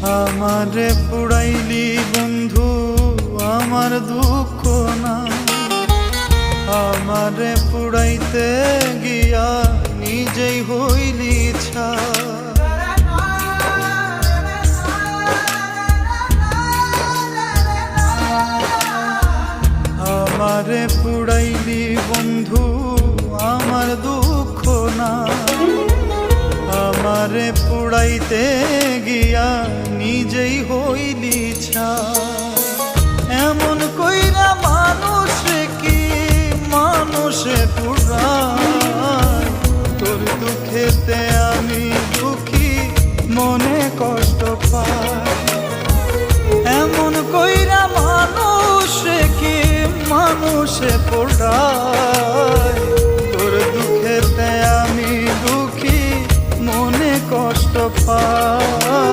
আমারে পুড়াইলি বন্ধু আমার দুঃখ না, আমারে পুড়াইতে গিয়া নিজেই হইলি ছাই। আমারে পুড়াইলি বন্ধু আমার দুঃখ না, আমারে পুড়াইতে গিয়া নিজেই হইলি ছাই। এমন কইরা মানুষে কি মানুষে পুরায়, তোর দুঃখেতে আমি দুঃখী মনে কষ্ট পাই। এমন কইরা মানুষে কি মানুষে পুরায়, তোর দুঃখেতে আমি দুঃখী মনে কষ্ট পাই।